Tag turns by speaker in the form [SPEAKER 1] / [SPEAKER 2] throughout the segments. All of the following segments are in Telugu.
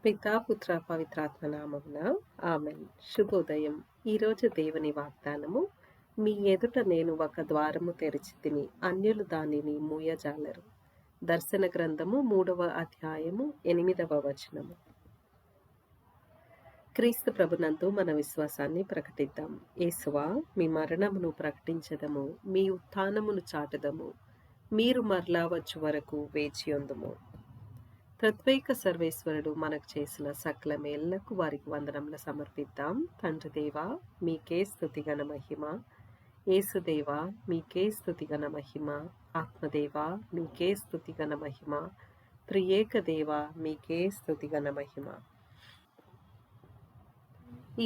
[SPEAKER 1] పితా పుత్ర పవిత్రాత్మ నామమున ఆమెన్. శుభోదయం. ఈరోజు దేవుని వాగ్దానము, మీ ఎదుట నేను ఒక ద్వారము తెరిచి తిని అన్యులు దానిని మూయజాలరు. దర్శన గ్రంథము 3వ అధ్యాయము 8వ వచనము. క్రీస్తు ప్రభునందు మన విశ్వాసాన్ని ప్రకటిద్దాం. యేసువా, మీ మరణమును ప్రకటించదము, మీ ఉత్థానమును చాటుదము, మీరు మరలా వచ్చు వరకు వేచియుందుము. త్రిత్వైక సర్వేశ్వరుడు మనకు చేసిన సకల మేళ్లకు వారికి వందనములు సమర్పిద్దాం. తండ్రి దేవా, మీకే స్తుతిగణ మహిమ. యేసుదేవా, మీకే స్తుతిగణ మహిమ. ఆత్మదేవా, మీకే స్తుతిగణ మహిమ. త్రియేక దేవా, మీకే స్తుతిగణ మహిమ.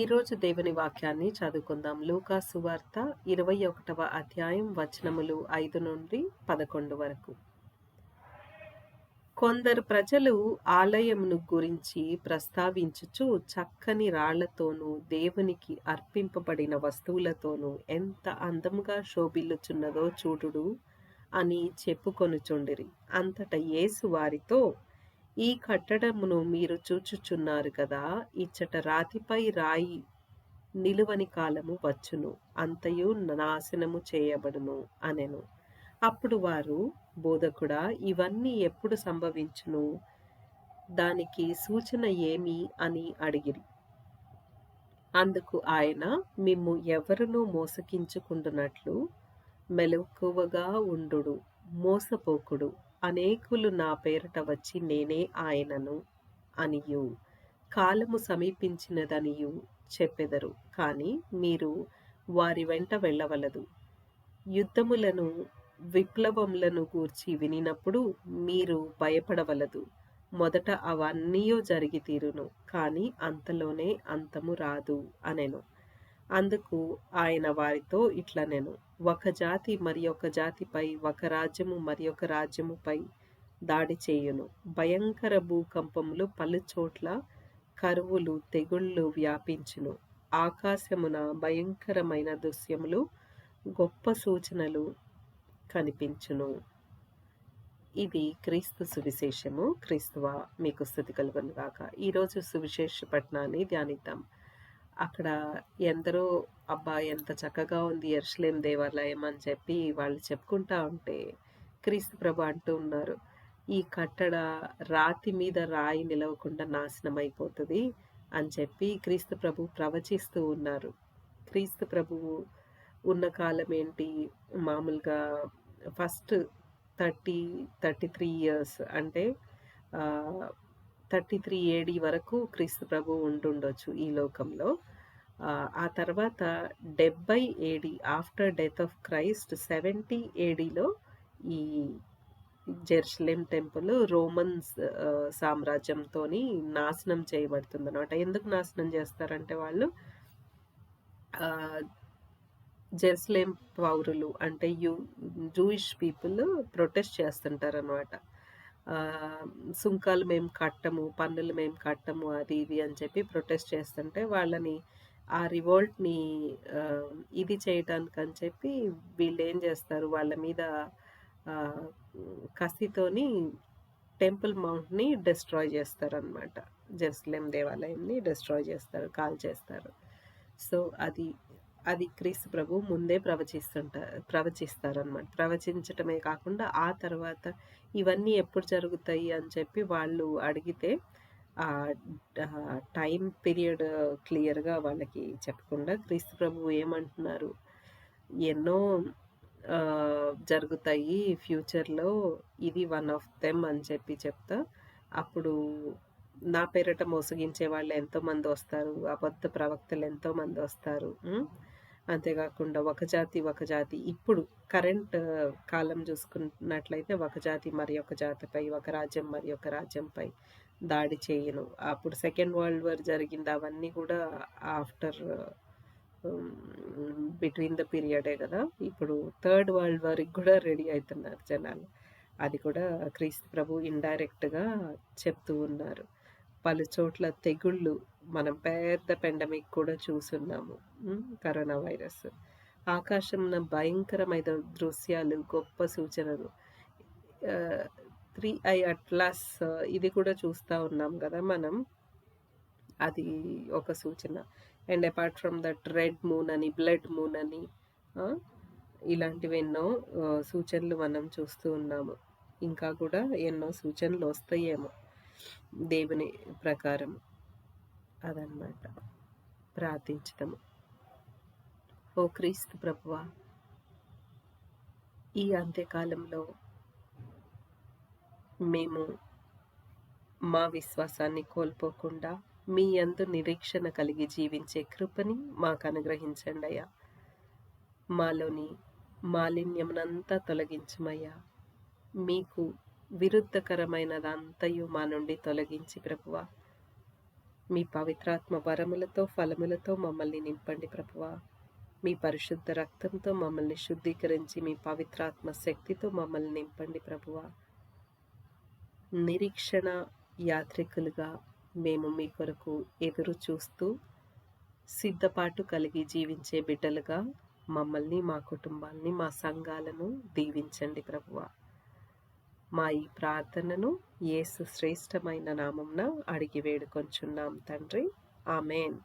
[SPEAKER 1] ఈరోజు దేవుని వాక్యాన్ని చదువుకుందాం. లూకా సువార్త 21వ అధ్యాయం వచనములు 5 నుండి 11 వరకు. కొందరు ప్రజలు ఆలయమును గురించి ప్రస్తావించుచు చక్కని రాళ్లతోనూ దేవునికి అర్పింపబడిన వస్తువులతోనూ ఎంత అందముగా శోభిల్లుచున్నదో చూడుడు అని చెప్పుకొనుచుండిరి. అంతట యేసు వారితో, ఈ కట్టడమును మీరు చూచుచున్నారు కదా, ఇచ్చట రాతిపై రాయి నిలువని కాలము వచ్చును, అంతయు నాశనము చేయబడును అనెను. అప్పుడు వారు, బోధకుడా, ఇవన్నీ ఎప్పుడు సంభవించును? దానికి సూచన ఏమి అని అడిగిరి. అందుకు ఆయన, మిమ్ము ఎవరునూ మోసగించుకుంటున్నట్లు మెలకువగా ఉండుడు, మోసపోకుడు. అనేకులు నా పేరట వచ్చి నేనే ఆయనను అనియు, కాలము సమీపించినదనియు చెప్పెదరు. కానీ మీరు వారి వెంట వెళ్ళవలదు. యుద్ధములను విప్లవములను గూర్చి వినినప్పుడు మీరు భయపడవలదు. మొదట అవన్నీయూ జరిగి తీరును, కానీ అంతలోనే అంతము రాదు అనెను. అందుకు ఆయన వారితో ఇట్లనెను, ఒక జాతి మరి ఒక జాతిపై, ఒక రాజ్యము మరి ఒక రాజ్యముపై దాడి చేయును. భయంకర భూకంపములు పలుచోట్ల, కరువులు, తెగుళ్ళు వ్యాపించును. ఆకాశమున భయంకరమైన దృశ్యములు, గొప్ప సూచనలు కనిపించును. ఇది క్రీస్తు సువిశేషము. క్రీస్తువా, మీకు స్తుతి కలుగును గాక. ఈరోజు సువిశేష పట్టణాన్ని ధ్యానిద్దాం. అక్కడ ఎందరో, అబ్బా ఎంత చక్కగా ఉంది యెరూషలేం దేవాలయం అని చెప్పి వాళ్ళు చెప్పుకుంటా ఉంటే, క్రీస్తు ప్రభు అంటూ ఉన్నారు, ఈ కట్టడ రాతి మీద రాయి నిలవకుండా నాశనం అయిపోతుంది అని చెప్పి క్రీస్తు ప్రభు ప్రవచిస్తూ ఉన్నారు. క్రీస్తు ప్రభువు ఉన్న కాలం ఏంటి? మామూలుగా ఫస్ట్ 33 ఇయర్స్, అంటే 33 AD వరకు క్రీస్తు ప్రభు ఉండుండొచ్చు ఈ లోకంలో. ఆ తర్వాత 70 AD, after death of Christ 70 ADలో ఈ జెరూసలేం టెంపుల్ రోమన్స్ సామ్రాజ్యంతో నాశనం చేయబడుతుంది అనమాట. ఎందుకు నాశనం చేస్తారంటే, వాళ్ళు జెరూసలేం పౌరులు అంటే జూయిష్ పీపుల్ ప్రొటెస్ట్ చేస్తుంటారు అనమాట. సుంకాలు మేము కట్టము, పన్నులు మేము కట్టము, అది ఇది అని చెప్పి ప్రొటెస్ట్ చేస్తుంటే, వాళ్ళని ఆ రివోల్ట్ని ఇది చేయటానికి అని చెప్పి వీళ్ళు ఏం చేస్తారు, వాళ్ళ మీద కసితోని టెంపుల్ మౌంట్ని డిస్ట్రాయ్ చేస్తారనమాట. జెరూసలేం దేవాలయంని డిస్ట్రాయ్ చేస్తారు, కాల్ చేస్తారు. సో అది క్రీస్తు ప్రభు ముందే ప్రవచిస్తారనమాట. ప్రవచించటమే కాకుండా ఆ తర్వాత ఇవన్నీ ఎప్పుడు జరుగుతాయి అని చెప్పి వాళ్ళు అడిగితే, ఆ టైం పీరియడ్ క్లియర్గా వాళ్ళకి చెప్పకుండా క్రీస్తు ప్రభు ఏమంటున్నారు, ఎన్నో జరుగుతాయి ఫ్యూచర్లో, ఇది వన్ ఆఫ్ దెమ్ అని చెప్పి చెప్తా. అప్పుడు నా పేరట మోసగించే వాళ్ళు ఎంతోమంది వస్తారు, అబద్ధ ప్రవక్తలు ఎంతోమంది వస్తారు. అంతేకాకుండా ఒక జాతి ఇప్పుడు కరెంట్ కాలం చూసుకున్నట్లయితే, ఒక జాతి మరి ఒక జాతిపై, ఒక రాజ్యం మరి ఒక రాజ్యంపై దాడి చేయను. అప్పుడు సెకండ్ వరల్డ్ వార్ జరిగింది, అవన్నీ కూడా ఆఫ్టర్ బిట్వీన్ ద పీరియడే కదా. ఇప్పుడు థర్డ్ వరల్డ్ వార్కి కూడా రెడీ అవుతున్నారు జనాలు. అది కూడా క్రీస్తు ప్రభు ఇండైరెక్ట్గా చెప్తూ ఉన్నారు. పలు చోట్ల తెగుళ్ళు, మనం పెద్ద పెండమిక్ కూడా చూస్తున్నాము, కరోనా వైరస్. ఆకాశంలో భయంకరమైన దృశ్యాలు, గొప్ప సూచనలు. 3 ఐ అట్లాస్ ఇది కూడా చూస్తూ ఉన్నాం కదా మనం. అది ఒక సూచన. And apart from that red moon అని, బ్లడ్ మూన్ అని ఇలాంటివి ఎన్నో సూచనలు మనం చూస్తూ ఉన్నాము. ఇంకా కూడా ఎన్నో సూచనలు వస్తాయేమో దేవుని ప్రకారం. అదనమాట ప్రార్థించటము. ఓ క్రీస్తు ప్రభువా, ఈ అంత్యకాలంలో మేము మా విశ్వాసాన్ని కోల్పోకుండా మీ యందు నిరీక్షణ కలిగి జీవించే కృపని మాకు అనుగ్రహించండి అయ్యా. మాలోని మాలిన్యమునంతా తొలగించమయ్యా. మీకు విరుద్ధకరమైనదంతయు మా నుండి తొలగించి ప్రభువా, మీ పవిత్రాత్మ వరములతో ఫలములతో మమ్మల్ని నింపండి ప్రభువా. మీ పరిశుద్ధ రక్తంతో మమ్మల్ని శుద్ధీకరించి మీ పవిత్రాత్మ శక్తితో మమ్మల్ని నింపండి ప్రభువా. నిరీక్షణ యాత్రికులుగా మేము మీ కొరకు ఎదురు చూస్తూ సిద్ధపాటు కలిగి జీవించే బిడ్డలుగా మమ్మల్ని, మా కుటుంబాల్ని, మా సంఘాలను దీవించండి ప్రభువా. మా ఈ ప్రార్థనను యేసు శ్రేష్టమైన నామంన అడిగి వేడుకొంచున్నాం తండ్రి. ఆమేన్.